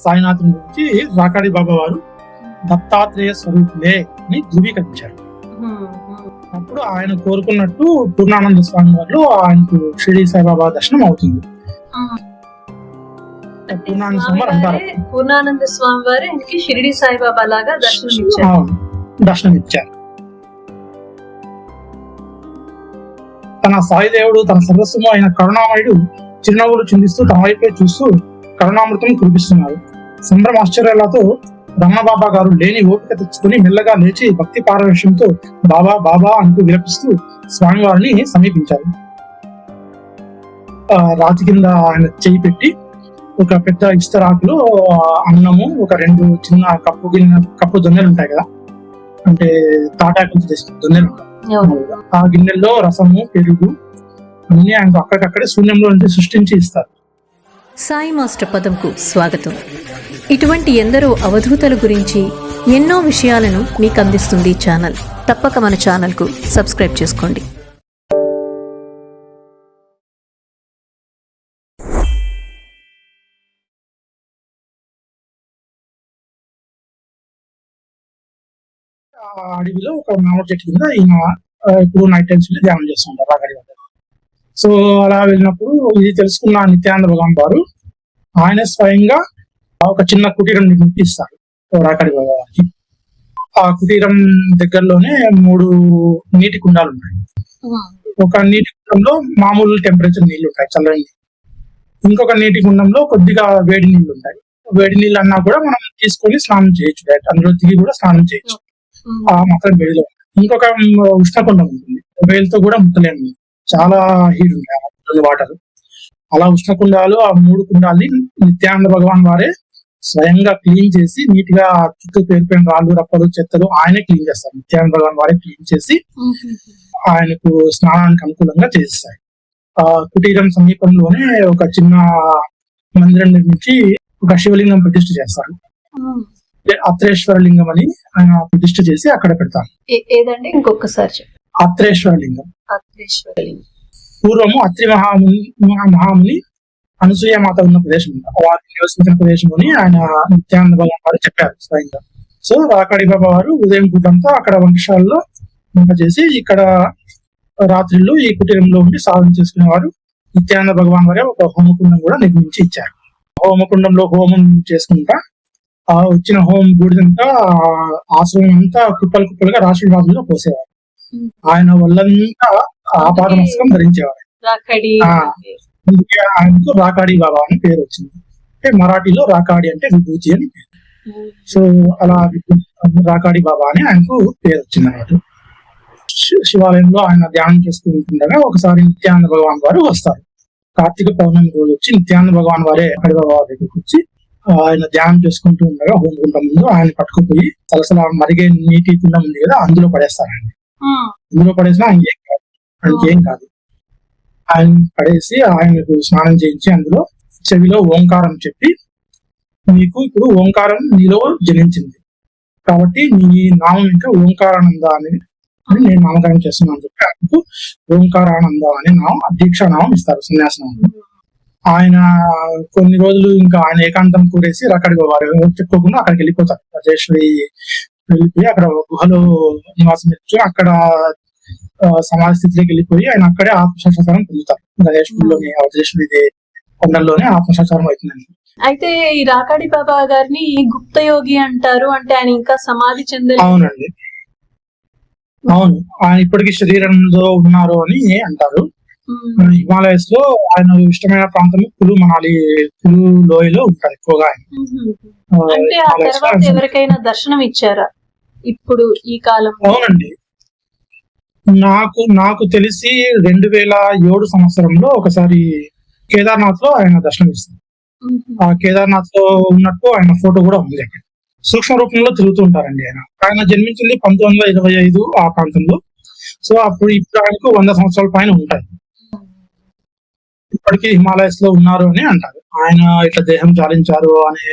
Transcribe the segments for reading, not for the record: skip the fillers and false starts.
సాయినాథుని గురించి రాకాడి బాబా వారు దత్తాత్రేయ స్వరూపులే అని ధృవీకరించారు. అప్పుడు ఆయన కోరుకున్నట్టు పూర్ణానంద స్వామి వారిలో ఆయనకు షిరిడి సాయిబాబా దర్శనం అవుతుంది. పూర్ణానంద స్వామి వారు ఆయనకి షిరిడి సాయిబాబా లాగా దర్శనం ఇచ్చారు. తన సాయిదేవుడు తన సర్వస్వము అయిన కరుణామయుడు చిరునవ్వులు చిందిస్తూ తన వైపే చూస్తూ కరుణామృతం కురిపిస్తున్నారు. సంభ్రమాశ్చర్యాలతో రమణబాబా గారు లేని ఓపిక తెచ్చుకుని మెల్లగా లేచి భక్తి పారవశ్యంతో బాబా బాబా అంటూ విలపిస్తూ స్వామివారిని సమీపించారు. రాతి కింద ఆయన చేయి పెట్టి ఒక పెద్ద ఇస్తరాకులో అన్నము, ఒక 2 చిన్న కప్పు దొన్నెలు ఉంటాయి కదా, అంటే తాటాకులతో చేసిన దొన్నెలు ఉంటాయి. ఆ గిన్నెల్లో రసము, పెరుగు అన్ని ఆయనకు అక్కడికక్కడే శూన్యంలో నుంచి సృష్టించి ఇస్తారు. సాయి మాస్టర్ పదంకు స్వాగతం. ఇటువంటి ఎందరో అవధూతల గురించి ఎన్నో విషయాలను మీకు అందిస్తుంది ఈ ఛానల్. తప్పక మన ఛానల్కు సబ్స్క్రైబ్ చేసుకోండి. అడవిలో ఒక మామిడి చెట్టు కింద ఈయన ఇప్పుడు నైట్ టైమ్స్ ధ్యానం చేస్తుంటారు రాకాడి బాబా. సో అలా వెళ్ళినప్పుడు ఇది తెలుసుకున్న నిత్యానంద భగవాన్ వారు ఆయన స్వయంగా ఒక చిన్న కుటీరం నిర్మిస్తారు రాకాడి బాబా వారికి. ఆ కుటీరం దగ్గరలోనే 3 నీటి కుండాలు ఉన్నాయి. ఒక నీటి కుండంలో మామూలు టెంపరేచర్ నీళ్లు ఉంటాయి, చల్లని. ఇంకొక నీటి కుండంలో కొద్దిగా వేడి నీళ్లు ఉంటాయి. వేడి నీళ్ళు అన్నా కూడా మనం తీసుకొని స్నానం చేయొచ్చు, అందులో దిగి కూడా స్నానం చేయొచ్చు. ఆ మాత్రం వేడిలో. ఇంకొక ఉష్ణకుండం ఉంటుంది, వేడితో కూడా ముట్టలేము, చాలా హీట్ ఉంటాయి వాటర్. అలా ఉష్ణకుండాలు ఆ 3 కుండాల్ని నిత్యానంద భగవాన్ వారే స్వయంగా క్లీన్ చేసి నీట్ గా చుట్టూ పేరుపోయిన రాళ్ళు, రప్పలు, చెత్తలు ఆయనే క్లీన్ చేస్తారు. నిత్యానంద భగవాన్ వారే క్లీన్ చేసి ఆయనకు స్నానానికి అనుకూలంగా చేస్తారు. ఆ కుటీరం సమీపంలోనే ఒక చిన్న మందిరం నిర్మించి ఒక శివలింగం ప్రతిష్ఠ చేస్తారు. అత్రేశ్వర లింగం అని ఆయన ప్రతిష్ఠ చేసి అక్కడ పెడతారు. ఏదండి ఇంకొకసారి? అత్రేశ్వర లింగం. పూర్వము అత్రి మహాముని అనసూయ మాత ఉన్న ప్రదేశం, వారు నివసించిన ప్రదేశంలోని ఆయన నిత్యానంద భగవాన్ వారు చెప్పారు స్వయంగా. సో రాకాడి బాబా వారు ఉదయం పూటంతా అక్కడ వంటశాలలో వంట చేసి ఇక్కడ రాత్రిళ్ళు ఈ కుటీరంలో ఉండి సాధన చేసుకునేవారు. నిత్యానంద భగవాన్ వారే ఒక హోమకుండం కూడా నిర్మించి ఇచ్చారు. హోమకుండంలో హోమం చేసుకుంటా ఆ వచ్చిన హోం బూడిదంతా ఆశ్రమం అంతా కుప్పలుగా రాశులుగా పోసేవారు. ఆయన వాళ్ళంతా ఆపాదమస్తకం ధరించేవారు. అందుకే ఆయనకు రాకాడి బాబా అని పేరు వచ్చింది. అంటే మరాఠీలో రాకాడి అంటే విభూతి అని పేరు. సో అలా రాకాడి బాబా అని ఆయనకు పేరు వచ్చింది అన్నమాట. శివాలయంలో ఆయన ధ్యానం చేసుకుంటుండగా ఒకసారి నిత్యానంద భగవాన్ వారు వస్తారు. కార్తీక పౌర్ణమి రోజు వచ్చి నిత్యానంద భగవాన్ వారే రాకాడి బాబా దగ్గరికి వచ్చి ఆయన ధ్యానం చేసుకుంటూ ఉండగా హోమకుండం ముందు ఆయన పట్టుకుపోయి సలసల మరిగే నీటి కుండం ఉంది కదా, అందులో పడేస్తారండి. అందులో పడేసినా ఆయనకేం కాదు. ఆయన పడేసి ఆయనకు స్నానం చేయించి అందులో చెవిలో ఓంకారం చెప్పి, నీకు ఇప్పుడు ఓంకారం నీలో జనించింది కాబట్టి నీ నామం ఇంకా ఓంకారానంద అని నేను నామకరణం చేస్తున్నాను అని చెప్పి ఆయనకు ఓంకారానంద అనే దీక్షానామం ఇస్తారు, సన్యాసనామం. ఆయన కొన్ని రోజులు ఇంకా ఆయన ఏకాంతం కూరేసి రాకాడి బాబా చెప్పుకోకుండా అక్కడికి వెళ్ళిపోతారు. రాజేశ్వరి వెళ్ళిపోయి అక్కడ గుహలో నివాసం ఇచ్చి అక్కడ సమాధి స్థితిలోకి వెళ్ళిపోయి ఆయన అక్కడే ఆత్మసాక్షాత్కారం పొందుతారు. రాజేశ్వరిలోని రాజేశ్వరి కొండల్లోనే ఆత్మసాక్షాత్కారం అవుతుందండి. అయితే ఈ రాకాడి బాబా గారిని గుప్త యోగి అంటారు, అంటే ఆయన ఇంకా సమాధి చెంద. అవునండి, అవును, ఆయన ఇప్పటికీ శరీరంలో ఉన్నారు అని అంటారు. హిమాలయస్ లో ఆయన ఇష్టమైన ప్రాంతం కులు మనాలి, కులు లోయలో ఉంటారు ఎక్కువగా. అంటే ఆ తర్వాత ఎవరికైనా దర్శనం ఇచ్చారా ఇప్పుడు ఈ కాలం? అవునండి, నాకు తెలిసి 2007 సంవత్సరంలో ఒకసారి కేదార్నాథ్ లో ఆయన దర్శనం ఇస్తారు. ఆ కేదార్నాథ్ లో ఉన్నట్టు ఆయన ఫోటో కూడా ఉంది అక్కడ. సూక్ష్మ రూపంలో తిరుగుతూ ఉంటారండి. ఆయన జన్మించింది 1925 ఆ ప్రాంతంలో. సో అప్పుడు ఇప్పుడు ఆయనకు 100 సంవత్సరాల పైన ఉంటాయి. ఇప్పటికీ హిమాలయస్ లో ఉన్నారు అని అంటారు. ఆయన ఇట్లా దేహం చాలించారు అనే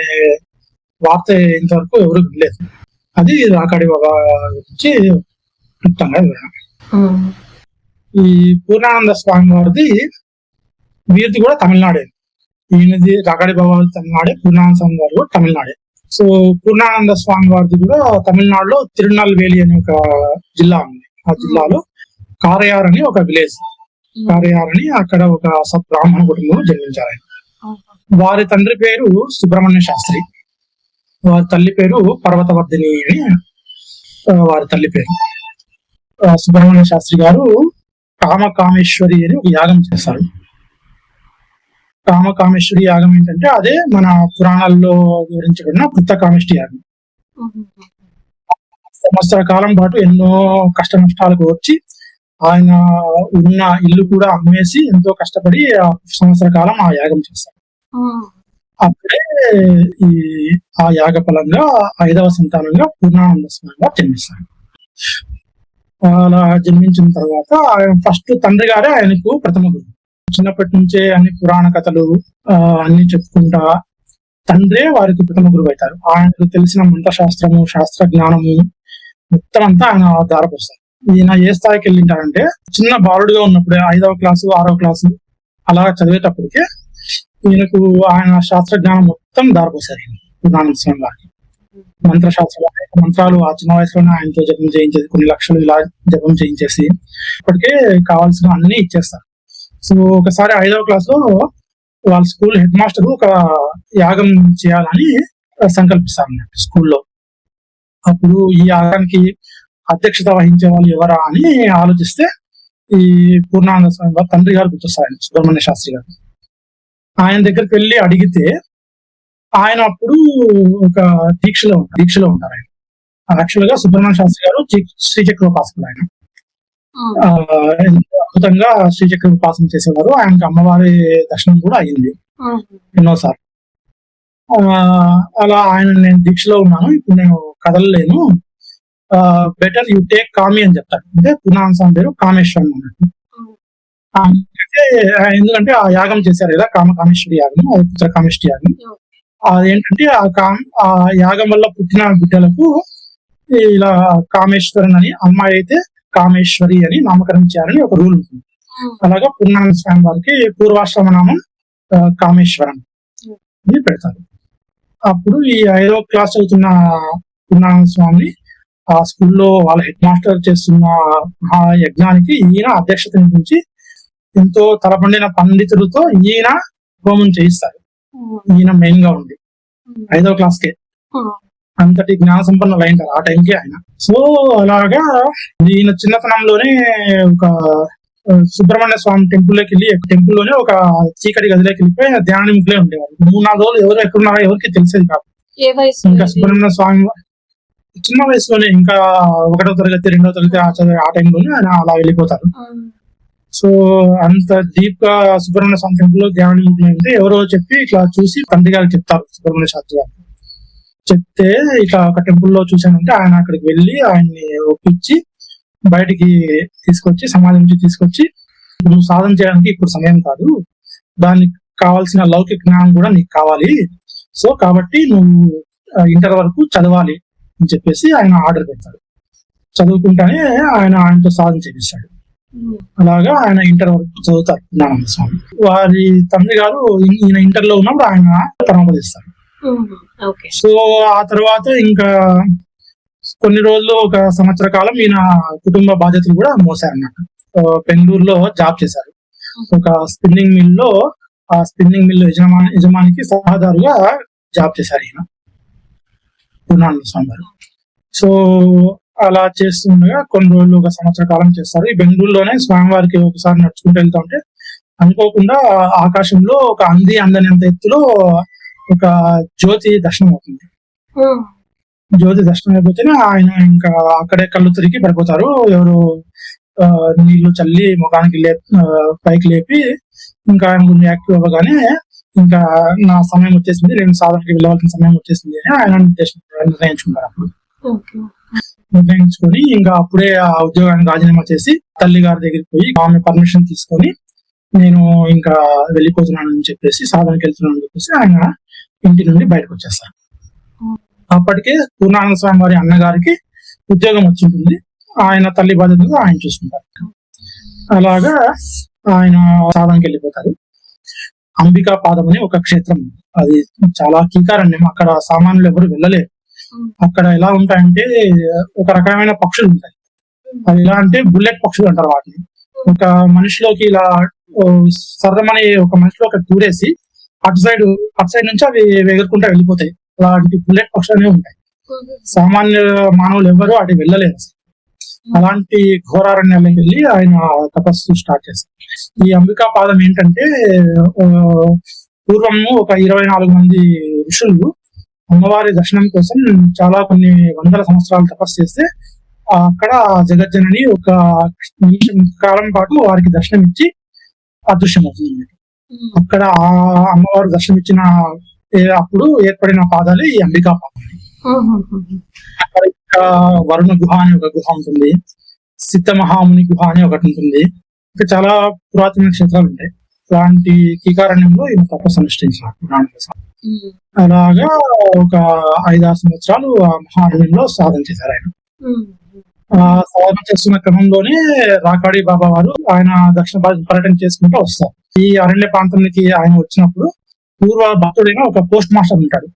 వార్త ఇంతవరకు ఎవరు వినలేదు. అది రాకాడి బాబా గురించి క్లుప్తంగా వివరణ. ఈ పూర్ణానంద స్వామి వారిది వీరిది కూడా తమిళనాడే. ఈయనది రాకాడి బాబా తమిళనాడే, పూర్ణానంద స్వామి వారు తమిళనాడే. సో పూర్ణానంద స్వామి వారిది కూడా తమిళనాడులో తిరునల్వేలి అనే ఒక జిల్లా ఉంది. ఆ జిల్లాలో కారయార్ అని ఒక విలేజ్, కారయార్ అని అక్కడ ఒక సద్బ్రాహ్మణ కుటుంబంలో జన్మించారు ఆయన. వారి తండ్రి పేరు సుబ్రహ్మణ్య శాస్త్రి, వారి తల్లి పేరు పర్వతవర్ధిని అని వారి తల్లి పేరు. సుబ్రహ్మణ్య శాస్త్రి గారు కామకామేశ్వరి అని ఒక యాగం చేస్తారు. కామకామేశ్వరి యాగం ఏంటంటే అదే మన పురాణాల్లో వివరించబడిన పుత్తకామేష్టి యాగం. సంవత్సర కాలం పాటు ఎన్నో కష్ట నష్టాలకు వచ్చి ఆయన ఉన్న ఇల్లు కూడా అమ్మేసి ఎంతో కష్టపడి ఆ సంవత్సర కాలం ఆ యాగం చేస్తారు. అప్పుడే ఆ యాగ ఫలంగా 5వ సంతానంగా పూర్ణానంద స్వామిగా జన్మిస్తారు. అలా జన్మించిన తర్వాత ఆయన ఫస్ట్ తండ్రి గారే ఆయనకు ప్రథమ గురువు. చిన్నప్పటి నుంచే అన్ని పురాణ కథలు అన్ని చెప్పుకుంటా తండ్రే వారికి ప్రథమ గురువు అవుతారు. ఆయనకు తెలిసిన మంత్రశాస్త్రము, శాస్త్ర జ్ఞానము మొత్తం అంతా ఆయన దారపోస్తారు. ఈయన ఏ స్థాయికి వెళ్ళింటారంటే చిన్న బాలుడుగా ఉన్నప్పుడే 5వ క్లాసు 6వ క్లాసు అలా చదివేటప్పటికే ఈయనకు ఆయన శాస్త్ర జ్ఞానం మొత్తం దారిపోసారు. పూర్ణానంద స్వామి వారికి మంత్రశాస్త్రాలు, మంత్రాలు ఆ చిన్న వయసులోనే ఆయనతో జపం చేయించేది, కొన్ని లక్షలు ఇలా జపం చేయించేసి ఇప్పటికే కావాల్సిన అన్ని ఇచ్చేస్తారు. సో ఒకసారి 5వ క్లాస్ లో వాళ్ళ స్కూల్ హెడ్ మాస్టర్ ఒక యాగం చేయాలని సంకల్పిస్తారు స్కూల్లో. అప్పుడు ఈ యాగానికి అధ్యక్షత వహించే వాళ్ళు ఎవరా అని ఆలోచిస్తే ఈ పూర్ణానంద స్వామి వారి తండ్రి గారు గుర్తొస్తారు, సుబ్రహ్మణ్య శాస్త్రి గారు. ఆయన దగ్గరికి వెళ్ళి అడిగితే ఆయన అప్పుడు ఒక దీక్షలో ఉంటారు. ఆయన యాక్చువల్ గా సుబ్రహ్మణ్య శాస్త్రి గారు శ్రీచక్ర ఉపాసకులు. ఆయన ఎంతో అద్భుతంగా శ్రీచక్ర ఉపాసన చేసేవారు. ఆయనకు అమ్మవారి దర్శనం కూడా అయింది ఎన్నోసార్లు. అలా ఆయన నేను దీక్షలో ఉన్నాను, ఇప్పుడు నేను కదలలేను, బెటర్ యూ టేక్ కామి అని చెప్తారు. అంటే పూర్ణానంద స్వామి పేరు కామేశ్వరం అన్నట్టు. ఎందుకంటే ఆ యాగం చేశారు కదా, కామేశ్వరి యాగం, అది పుత్ర కామేష్టి యాగం. అదేంటంటే ఆ యాగం వల్ల పుట్టిన బిడ్డలకు ఇలా కామేశ్వరన్ అని, అమ్మాయి అయితే కామేశ్వరి అని నామకరణం చేయాలని ఒక రూల్ ఉంటుంది. అలాగా పూర్ణానంద స్వామి వారికి పూర్వాశ్రమ నామం కామేశ్వరం అని పెడతారు. అప్పుడు ఈ 5వ క్లాస్ చదువుతున్న పూర్ణానంద స్వామిని ఆ స్కూల్లో వాళ్ళ హెడ్ మాస్టర్ చేస్తున్న ఆ యజ్ఞానికి ఈయన అధ్యక్షత నుంచి ఎంతో తలపండిన పండితులతో ఈయన హోమం చేయిస్తారు. ఈయన మెయిన్ గా ఉండి 5వ క్లాస్కే అంతటి జ్ఞాన సంపన్నులు అయింటారు ఆ టైంకి ఆయన. సో అలాగా ఈయన చిన్నతనంలోనే ఒక సుబ్రహ్మణ్య స్వామి టెంపుల్లోకి వెళ్ళి, టెంపుల్లోనే ఒక చీకటి గదిలోకి వెళ్ళిపోయి ధ్యానముఖులే ఉండేవారు. 3-4 రోజులు ఎవరు ఎక్కడున్నారో ఎవరికి తెలిసేది కాదు. ఇంకా సుబ్రహ్మణ్య స్వామి చిన్న వయసులోనే, ఇంకా 1వ తరగతి 2వ తరగతి ఆ టైంలోనే ఆయన అలా వెళ్ళిపోతారు. సో అంత డీప్ గా సుబ్రహ్మణ్య స్వామి టెంపుల్ లో ధ్యానముఖులు అంటే ఎవరో చెప్పి ఇట్లా చూసి తండ్రి గారికి చెప్తారు. సుబ్రహ్మణ్య శాస్త్రి గారు చెప్తే ఇట్లా ఒక టెంపుల్ లో చూశానంటే ఆయన అక్కడికి వెళ్ళి ఆయన్ని ఒప్పించి బయటికి తీసుకొచ్చి, సమాజం నుంచి తీసుకొచ్చి, నువ్వు సాధన చేయడానికి ఇప్పుడు సమయం కాదు, దానికి కావాల్సిన లౌకిక జ్ఞానం కూడా నీకు కావాలి, సో కాబట్టి నువ్వు ఇంటర్ వరకు చదవాలి అని చెప్పేసి ఆయన ఆర్డర్ పెడతాడు. చదువుకుంటానే ఆయనతో సాధన చేపిస్తాడు. అలాగా ఆయన ఇంటర్ వరకు చదువుతారు పూర్ణానంద స్వామి. వారి తండ్రి గారు ఈయన ఇంటర్ లో ఉన్నప్పుడు ఆయన పరమపదిస్తారు. సో ఆ తర్వాత ఇంకా కొన్ని రోజులు, 1 సంవత్సర కాలం ఈయన కుటుంబ బాధ్యతలు కూడా మోసారన్నట్టు. బెంగళూరులో జాబ్ చేశారు. ఒక స్పిన్నింగ్ మిల్ లో, ఆ స్పిన్నింగ్ మిల్ యజమానికి సలహాదారుగా జాబ్ చేశారు ఈయన పూర్ణానంద స్వామి గారు. సో అలా చేస్తుండగా కొన్ని రోజులు, 1 సంవత్సర కాలం చేస్తారు. ఈ బెంగళూరులోనే స్వామివారికి ఒకసారి నడుచుకుంటూ వెళ్తా ఉంటే అనుకోకుండా ఆకాశంలో ఒక అందనంత ఎత్తులో ఒక జ్యోతి దర్శనం అవుతుంది. జ్యోతి దర్శనం అయిపోతేనే ఆయన ఇంకా అక్కడే కళ్ళు తిరిగి పడిపోతారు. ఎవరు నీళ్లు చల్లి ముఖానికి పైకి లేపి ఇంకా ఆయన కొన్ని యాక్టివ్ అవ్వగానే ఇంకా నా సమయం వచ్చేసింది, నేను సాధనకి వెళ్ళవలసిన సమయం వచ్చేసింది అని ఆయన నిర్ణయించుకున్నారు. అప్పుడు నిర్ణయించుకొని ఇంకా అప్పుడే ఆ ఉద్యోగాన్ని రాజీనామా చేసి తల్లి గారి దగ్గరికి పోయి ఆమె పర్మిషన్ తీసుకొని నేను ఇంకా వెళ్ళిపోతున్నానని చెప్పేసి, సాధనకి వెళ్తున్నానని చెప్పేసి ఆయన ఇంటి నుండి బయటకు వచ్చేస్తారు. అప్పటికే పూర్ణానంద స్వామి వారి అన్నగారికి ఉద్యోగం వచ్చి ఉంటుంది. ఆయన తల్లి బాధ్యతగా ఆయన చూసుకుంటారు. అలాగా ఆయన సాధనకి వెళ్ళిపోతారు. అంబికా పాదం అని ఒక క్షేత్రం ఉంది. అది చాలా కీకారణ్యం. అక్కడ సామాన్యులు ఎవరు వెళ్ళలేరు. అక్కడ ఎలా ఉంటాయంటే ఒక రకమైన పక్షులు ఉంటాయి. అవి ఎలా అంటే బుల్లెట్ పక్షులు అంటారు వాటిని. ఒక మనిషిలోకి ఇలా సర్రమని ఒక మనిషిలో దూరేసి అటు సైడ్ నుంచి అవి ఎగురుకుంటా వెళ్ళిపోతాయి. అలాంటి బుల్లెట్ పక్షులు అనేవి ఉంటాయి. సామాన్య మానవులు ఎవరు అటు వెళ్ళలేరు. అలాంటి ఘోరారణ్యాలకు వెళ్ళి ఆయన తపస్సు స్టార్ట్ చేశారు. ఈ అంబికా పాదం ఏంటంటే పూర్వము ఒక 24 మంది ఋషులు అమ్మవారి దర్శనం కోసం చాలా కొన్ని వందల సంవత్సరాలు తపస్సు చేస్తే అక్కడ జగజ్జనని ఒక నిమిషం కాలం పాటు వారికి దర్శనం ఇచ్చి అదృశ్యమవుతుంది. అక్కడ ఆ అమ్మవారు దర్శనం ఇచ్చిన అప్పుడు ఏర్పడిన పాదాలే ఈ అంబికా పాదం. అక్కడ ఇంకా వరుణ గుహ అని ఒక గుహ ఉంటుంది, సిద్ధ మహాముని గుహ అని ఒకటి ఉంటుంది. ఇంకా చాలా పురాతన క్షేత్రాలు ఉంటాయి. అలాంటి కీకారణ్యంలో ఈయన తపస్సు అనుష్ఠించారు. అలాగా ఒక 5-6 సంవత్సరాలు ఆ మహారణ్యంలో సాధన చేశారు ఆయన. ఆ సాధన చేస్తున్న క్రమంలోనే రాకాడి బాబా వారు ఆయన దక్షిణ భారత పర్యటన చేసుకుంటూ వస్తారు. ఈ అరణ్య ప్రాంతానికి ఆయన వచ్చినప్పుడు పూర్వ భక్తుడైన ఒక పోస్ట్ మాస్టర్ ఉంటాడు.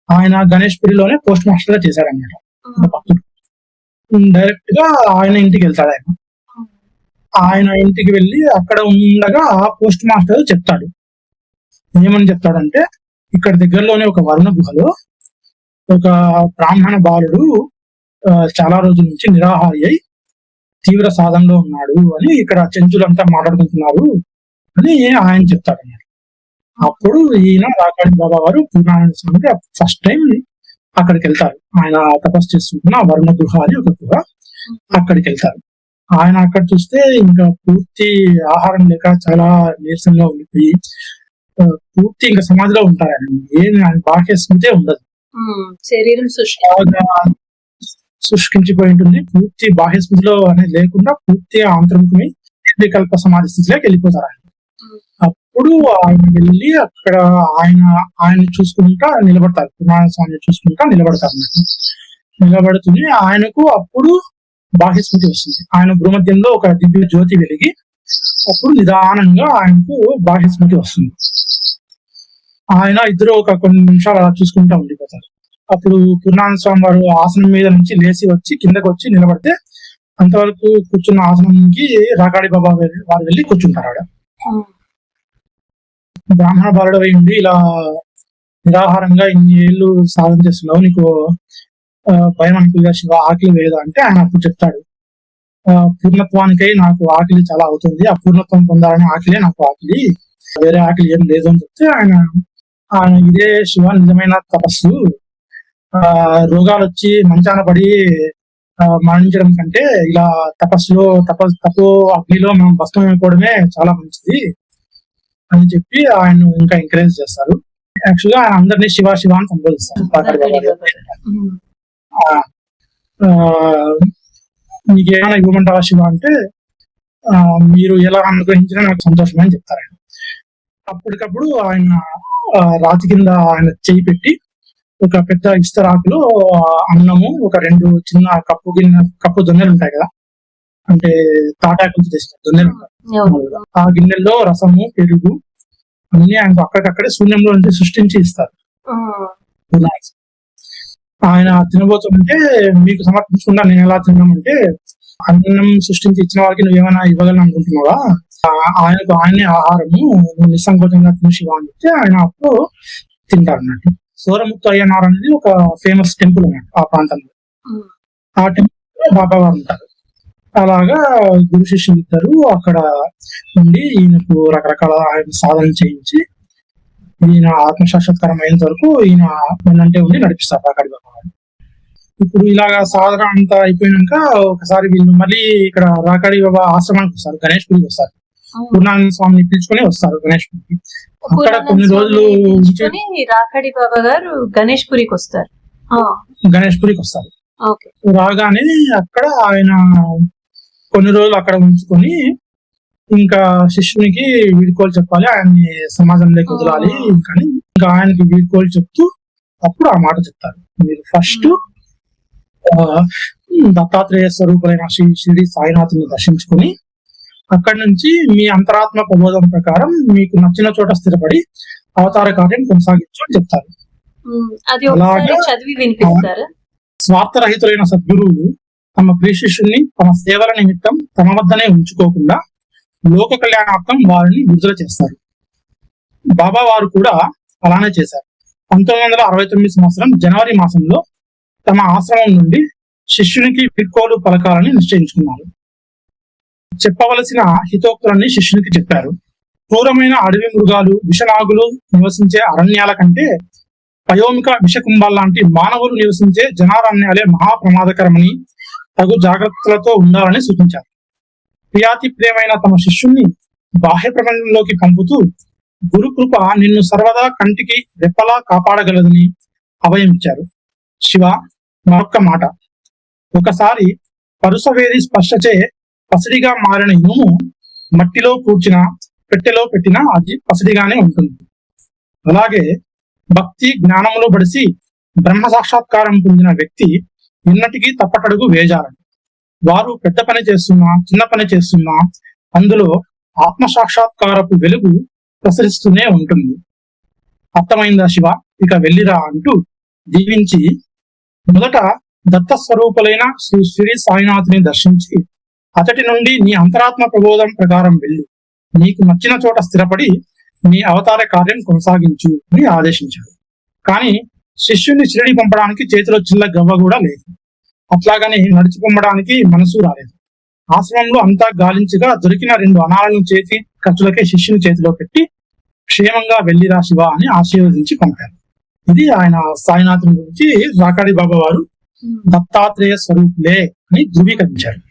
ఆయన గణేష్ పురిలోనే పోస్ట్ మాస్టర్ గా చేశాడు అన్నమాట. ఒక భక్తుడు డైరెక్ట్ గా ఆయన ఇంటికి వెళ్తాడు. ఆయన ఇంటికి వెళ్ళి అక్కడ ఉండగా పోస్ట్ మాస్టర్ చెప్తాడు. ఏమని చెప్తాడంటే, ఇక్కడ దగ్గరలోనే ఒక వరుణ గుహలో ఒక బ్రాహ్మణ బాలుడు చాలా రోజుల నుంచి నిరాహారి అయి తీవ్ర సాధనలో ఉన్నాడు అని ఇక్కడ చెంచులంతా మాట్లాడుకుంటున్నారు అని ఆయన చెప్తాడు అన్నమాట. అప్పుడు ఈయన రాకాడి బాబా వారు పూర్ణానంద స్వామికి ఫస్ట్ టైం అక్కడికి వెళ్తారు. ఆయన తపస్సు చేస్తున్న వరుణ గుహ అని ఒక గుహ, అక్కడికి వెళ్తారు. ఆయన అక్కడ చూస్తే ఇంకా పూర్తి ఆహారం లేక చాలా నీరసంగా ఉండిపోయి పూర్తి ఇంకా సమాధిలో ఉంటారు. ఆయన బాహ్య స్మృతే ఉండదు, శరీరం శుష్కించిపోయి ఉంటుంది. పూర్తి బాహ్య స్మృతిలో అనేది లేకుండా పూర్తి ఆంతరికమై నిర్వికల్ప సమాధి స్థితిలోకి వెళ్ళిపోతారు. అప్పుడు ఆయన వెళ్ళి అక్కడ ఆయన చూసుకుంటా నిలబడతారు. పురాణ స్వామిని చూసుకుంటా నిలబడతారు. నిలబడుతుంది ఆయనకు అప్పుడు బాహ్య స్మృతి వస్తుంది. ఆయన భూమధ్యంలో ఒక దివ్య జ్యోతి వెలిగి అప్పుడు నిదానంగా ఆయనకు బాహ్య స్మృతి వస్తుంది. ఆయన ఇద్దరు ఒక కొన్ని నిమిషాలు అలా చూసుకుంటా ఉండిపోతారు. అప్పుడు పూర్ణానంద స్వామి వారు ఆసనం మీద నుంచి లేచి వచ్చి కిందకు వచ్చి నిలబడితే అంతవరకు కూర్చున్న ఆసనంకి రాకాడి బాబా వారు వెళ్ళి కూర్చుంటారు. ఆవిడ బ్రాహ్మణ బాలుడు అయింది, ఇలా నిరాహారంగా ఇన్ని ఏళ్ళు సాధన చేస్తున్నావు, నీకు భయం అనిపిగా శివ ఆకలి వేయదా అంటే ఆయన అప్పుడు చెప్తాడు, పూర్ణత్వానికై నాకు ఆకలి చాలా అవుతుంది, ఆ పూర్ణత్వం పొందాలనే ఆకలే నాకు ఆకలి, వేరే ఆకలి ఏం లేదు అని చెప్తే ఆయన ఇదే శివ నిజమైన తపస్సు, రోగాలు వచ్చి మంచాన పడి మరణించడం కంటే ఇలా తపో అగ్నిలో మనం భస్మం అయిపోవడమే చాలా మంచిది అని చెప్పి ఆయన ఇంకా ఎంకరేజ్ చేస్తారు. యాక్చువల్గా ఆయన అందరినీ శివ శివ అని సంబోధిస్తారు. నీకేమైనా ఇవ్వమంటావా శివ అంటే మీరు ఎలా అనుగ్రహించినా నాకు సంతోషమే అని చెప్తారు. ఆయన అప్పటికప్పుడు ఆయన రాతి కింద ఆయన చేయి పెట్టి ఒక పెద్ద ఇస్తరాకులో అన్నము, ఒక 2 చిన్న కప్పు దొన్నెలు ఉంటాయి కదా, అంటే తాటాకులతో చేసిన దొన్నెలు ఉంటాయి, ఆ గిన్నెల్లో రసము పెరుగు అన్ని ఆయనకు అక్కడికక్కడే శూన్యంలో నుంచి సృష్టించి ఇస్తారు. ఆయన తినబోతుంటే మీకు సమర్పించకుండా నేను ఎలా తిన్నామంటే, అన్నం సృష్టించి ఇచ్చిన వారికి నువ్వేమైనా ఇవ్వగలను అనుకుంటున్నావా, ఆయనే ఆహారము, నువ్వు నిస్సంకోచంగా తిని శివ అని చెప్తే ఆయన అప్పుడు తింటారు అన్నట్టు. సూరముత్తు అయ్యనార్ అనేది ఒక ఫేమస్ టెంపుల్ అన్నట్టు ఆ ప్రాంతంలో. ఆ టెంపుల్ బాబా వారు ఉంటారు. అలాగా గురు శిష్యులు ఇద్దరు అక్కడ ఉండి ఈయనకు రకరకాల ఆయన సాధన చేయించి ఈయన ఆత్మసాక్షాత్కారం అయినంత వరకు ఈయన ఏంటంటే ఉండి నడిపిస్తారు రాకాడి బాబా వారు. ఇప్పుడు ఇలాగా సాధన అంతా అయిపోయినాక ఒకసారి వీళ్ళు మళ్ళీ ఇక్కడ రాకాడి బాబా ఆశ్రమానికి వస్తారు, గణేష్ పురికి వస్తారు. పూర్ణానంద స్వామిని పిలుచుకొని వస్తారు గణేష్ పురికి. అక్కడ కొన్ని రోజులు రాకాడి బాబా గారు గణేష్ పురికి వస్తారు. రాగానే అక్కడ ఆయన కొన్ని రోజులు అక్కడ ఉంచుకొని ఇంకా శిష్యునికి వీడ్కోలు చెప్పాలి, ఆయన్ని సమాజంలోకి వదలాలి, ఇంకా ఆయనకి వీడ్కోలు చెప్తూ అప్పుడు ఆ మాట చెప్తారు, మీరు ఫస్ట్ దత్తాత్రేయ స్వరూపులైన శ్రీ సాయినాథుని దర్శించుకుని అక్కడి నుంచి మీ అంతరాత్మ ప్రబోధం ప్రకారం మీకు నచ్చిన చోట స్థిరపడి అవతార కార్యం కొనసాగించు అని చెప్తారు. అది ఒకసారి చదివి వినిపిస్తారా? స్వార్థరహితులైన సద్గురువులు తమ ప్రియ శిష్యుల్ని తమ సేవల నిమిత్తం తమ వద్దనే ఉంచుకోకుండా లోక కళ్యాణార్థం వారిని విడుదల చేస్తారు. బాబా వారు కూడా అలానే చేశారు. 1969 సంవత్సరం జనవరి మాసంలో తమ ఆశ్రమం నుండి శిష్యునికి వీడ్కోలు పలకాలని నిశ్చయించుకున్నారు. చెప్పవలసిన హితోక్తులన్నీ శిష్యునికి చెప్పారు. క్రూరమైన అడవి మృగాలు, విషనాగులు నివసించే అరణ్యాల కంటే పయోమిక విషకుంభాల్లాంటి మానవులు నివసించే జనారణ్యాలే మహాప్రమాదకరమని తగు జాగ్రత్తలతో ఉండాలని సూచించారు. ప్రియాతి ప్రియమైన తమ శిష్యుణ్ణి బాహ్య ప్రపంచంలోకి పంపుతూ గురుకృప నిన్ను సర్వదా కంటికి రెప్పలా కాపాడగలదని అభయం ఇచ్చారు. శివ, మరొక్క మాట. ఒకసారి పరుసవేది స్పర్శచే పసిడిగా మారిన ఇనుము మట్టిలో పూడ్చిన పెట్టెలో పెట్టినా అది పసిడిగానే ఉంటుంది. అలాగే భక్తి జ్ఞానములో బడిసి బ్రహ్మ సాక్షాత్కారం పొందిన వ్యక్తి ఎన్నటికీ తప్పటడుగు వేజారని. వారు పెద్ద పని చేస్తున్నా చిన్న పని చేస్తున్నా అందులో ఆత్మ సాక్షాత్కారపు వెలుగు ప్రసరిస్తూనే ఉంటుంది. అర్థమైందా శివ, ఇక వెళ్ళిరా అంటూ దీవించి మొదట దత్తస్వరూపులైన శ్రీ శ్రీ సాయినాథుని దర్శించి అతడి నుండి నీ అంతరాత్మ ప్రబోధం ప్రకారం వెళ్ళు, నీకు నచ్చిన చోట స్థిరపడి నీ అవతార కార్యం కొనసాగించు అని ఆదేశించాడు. కానీ శిష్యుని షిరిడి పంపడానికి చేతిలో చిల్ల గవ్వ కూడా లేదు. అట్లాగని నడిచి పంపడానికి మనసు రాలేదు. ఆశ్రమంలో అంతా గాలించగా దొరికిన 2 అనాలను చేతి ఖర్చులకే శిష్యుని చేతిలో పెట్టి క్షేమంగా వెళ్ళిరా శివ అని ఆశీర్వదించి పంపారు. ఇది ఆయన సాయినాథుని గురించి రాకాడి బాబా వారు దత్తాత్రేయ స్వరూపులే అని ధృవీకరించారు.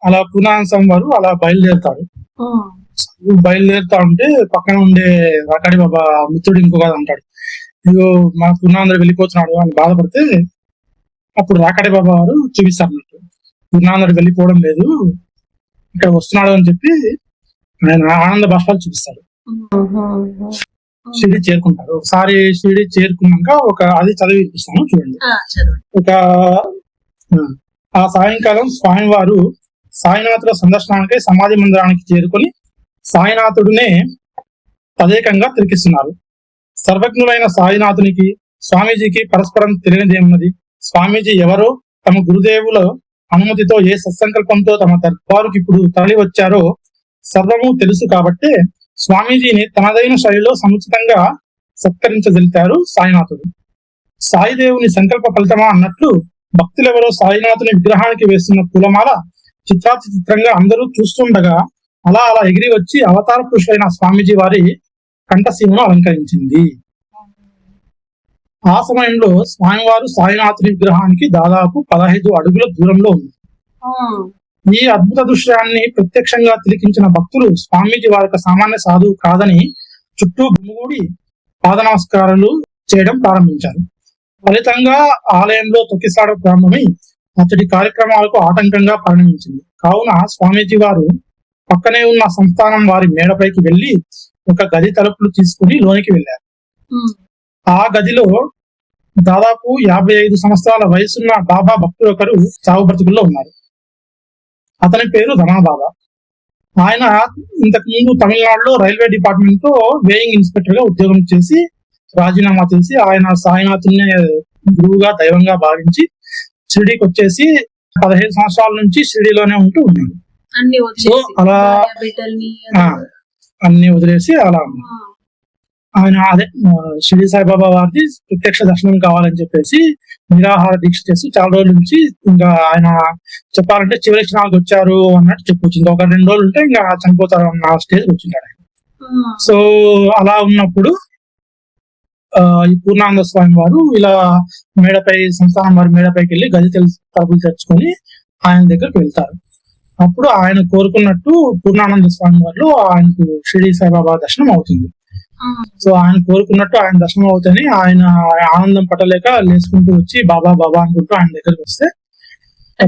అలా పూర్ణానంద వారు అలా బయలుదేరుతారు. బయలుదేరుతా ఉంటే పక్కన ఉండే రాకాడి బాబా మిత్రుడు ఇంకొక అంటాడు, ఇగో మా పూర్ణానంద వెళ్ళిపోతున్నాడు అని బాధపడితే అప్పుడు రాకాడి బాబా వారు చూపిస్తారు అన్నట్టు, పూర్ణానంద వెళ్ళిపోవడం లేదు, ఇక్కడ వస్తున్నాడు అని చెప్పి ఆయన ఆనంద బాష్పాలు చూపిస్తాడు. షిరిడి చేరుకుంటారు. ఒకసారి షిరిడి చేరుకున్నాక అది చదివి వినిపిస్తాను చూడండి. ఆ సాయంకాలం స్వామివారు సాయినాథుల సందర్శనానికి సమాధి మందిరానికి చేరుకొని సాయినాథుడినే తదేకంగా తిరిగిస్తున్నారు. సర్వజ్ఞులైన సాయినాథునికి స్వామీజీకి పరస్పరం తెలియనిదేమున్నది. స్వామీజీ ఎవరో, తమ గురుదేవుల అనుమతితో ఏ సత్సంకల్పంతో తమ దర్బారుకి ఇప్పుడు తరలి వచ్చారో సర్వము తెలుసు కాబట్టే స్వామీజీని తనదైన శైలిలో సముచితంగా సత్కరించగలిగారు సాయినాథుడు. సాయిదేవుని సంకల్ప ఫలితమా అన్నట్లు భక్తులెవరో సాయినాథుని విగ్రహానికి వేస్తున్న పూలమాల చిత్రంగా అందరూ చూస్తుండగా అలా ఎగిరి వచ్చి అవతార పురుషులైన స్వామీజీ వారి కంఠసీమను అలంకరించింది. ఆ సమయంలో స్వామివారు సాయినాథుని విగ్రహానికి దాదాపు 15 అడుగుల దూరంలో ఉంది. ఈ అద్భుత దృశ్యాన్ని ప్రత్యక్షంగా తిలకించిన భక్తులు స్వామీజీ వారి సామాన్య సాధువు కాదని చుట్టూ గుమిగూడి పాద నమస్కారాలు చేయడం ప్రారంభించారు. ఫలితంగా ఆలయంలో తొక్కిసాడ ప్రారంభమై అతడి కార్యక్రమాలకు ఆటంకంగా పరిణమించింది. కావున స్వామీజీ వారు పక్కనే ఉన్న సంస్థానం వారి మేడపైకి వెళ్లి ఒక గది తలుపులు తీసుకుని లోనికి వెళ్లారు. ఆ గదిలో దాదాపు 55 సంవత్సరాల వయసున్న బాబా భక్తులు ఒకరు చావు బ్రతుకుల్లో ఉన్నారు. అతని పేరు రమణబాబా. ఆయన ఇంతకు ముందు తమిళనాడులో రైల్వే డిపార్ట్మెంట్ లో వేయింగ్ ఇన్స్పెక్టర్ గా ఉద్యోగం చేసి రాజీనామా చేసి ఆయన సాయినాథుని గురువుగా దైవంగా భావించి షిరిడీకి వచ్చేసి 15 సంవత్సరాల నుంచి షిరిడీలోనే ఉంటూ ఉన్నాడు. సో అలా అన్ని వదిలేసి అలా ఆయన షిరిడి సాయిబాబా వారిది ప్రత్యక్ష దర్శనం కావాలని చెప్పేసి నిరాహార దీక్ష చేసి చాలా రోజుల నుంచి ఇంకా ఆయన చెప్పాలంటే చివరి క్షణాలకు వచ్చారు అన్నట్టు చెప్పొచ్చు. ఇంకా 1-2 రోజులు ఉంటే ఇంకా చనిపోతారు అన్న స్టేజ్ వచ్చింటాడు ఆయన. సో అలా ఉన్నప్పుడు ఈ పూర్ణానంద స్వామి వారు ఇలా మేడపై సంస్థానం వారి మేడపైకి వెళ్ళి గది తలుపులు తెరుచుకొని ఆయన దగ్గరికి వెళ్తారు. అప్పుడు ఆయన కోరుకున్నట్టు పూర్ణానంద స్వామి వారిలో ఆయనకు షిరిడి సాయిబాబా దర్శనం అవుతుంది. సో ఆయన కోరుకున్నట్టు ఆయన దర్శనం అవుతాయని ఆయన ఆనందం పట్టలేక లేచుకుంటూ వచ్చి బాబా బాబా అనుకుంటూ ఆయన దగ్గరికి వస్తే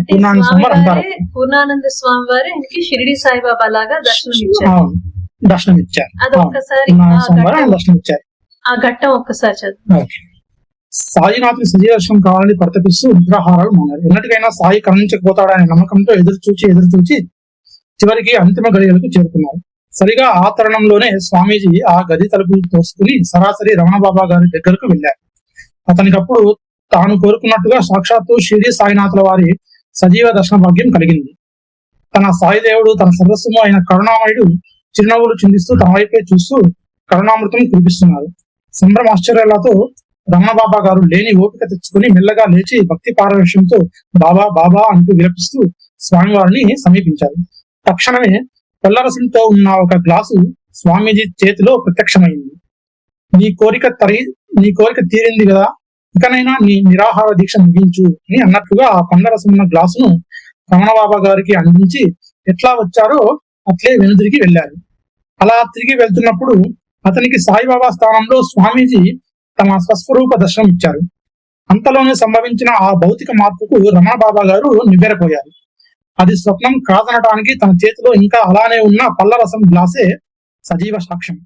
పూర్ణానంద స్వామి వారు అంటారు, పూర్ణానంద స్వామి వారు ఆయనకి షిరిడి సాయిబాబా లాగా దర్శనం ఇచ్చారు. దర్శనం ఇచ్చారు. ఆ ఘట్టం ఒక్కసారి చదువు. సాయినాథుని సజీవ దర్శనం కావాలని ప్రతపిస్తూ నిద్రాహారాలు మానారు. ఎన్నటికైనా సాయి కరుణించకపోతాడనే నమ్మకంతో ఎదురు చూచి చివరికి అంతిమ గడియలకు చేరుకున్నారు. సరిగా ఆ తరుణంలోనే స్వామీజీ ఆ గది తలుపులు తోసుకుని సరాసరి రమణ బాబా గారి దగ్గరకు వెళ్లారు. అతనికప్పుడు తాను కోరుకున్నట్టుగా సాక్షాత్తు షిరిడి సాయినాథుల వారి సజీవ దర్శన భాగ్యం కలిగింది. తన సాయిదేవుడు, తన సర్వస్వము అయిన కరుణామయుడు చిరునవ్వులు చిందిస్తూ తన వైపే చూస్తూ కరుణామృతం కురిపిస్తున్నారు. సంభ్రమాశ్చర్యాలతో రమణ బాబా గారు లేని ఓపిక తెచ్చుకుని మెల్లగా లేచి భక్తి పారవేశంతో బాబా బాబా అంటూ విలపిస్తూ స్వామివారిని సమీపించారు. తక్షణమే తెల్లరసంతో ఉన్న ఒక గ్లాసు స్వామీజీ చేతిలో ప్రత్యక్షమైంది. నీ కోరిక తీరింది కదా, ఇకనైనా నీ నిరాహార దీక్ష ముగించు అని అన్నట్లుగా ఆ పండ్లరసం ఉన్న గ్లాసును రమణ బాబా గారికి అందించి ఎట్లా వచ్చారో అట్లే వెనుదిరిగి వెళ్లారు. అలా తిరిగి వెళ్తున్నప్పుడు అతనికి సాయిబాబా స్థానంలో స్వామీజీ తమ స్వస్వరూప దర్శనం ఇచ్చారు. అంతలోనే సంభవించిన ఆ భౌతిక మార్పుకు రమణ బాబా గారు నివ్వెరపోయారు. అది స్వప్నం కాదనటానికి తన చేతిలో ఇంకా అలానే ఉన్న పళ్ళరసం గ్లాసే సజీవ సాక్ష్యం.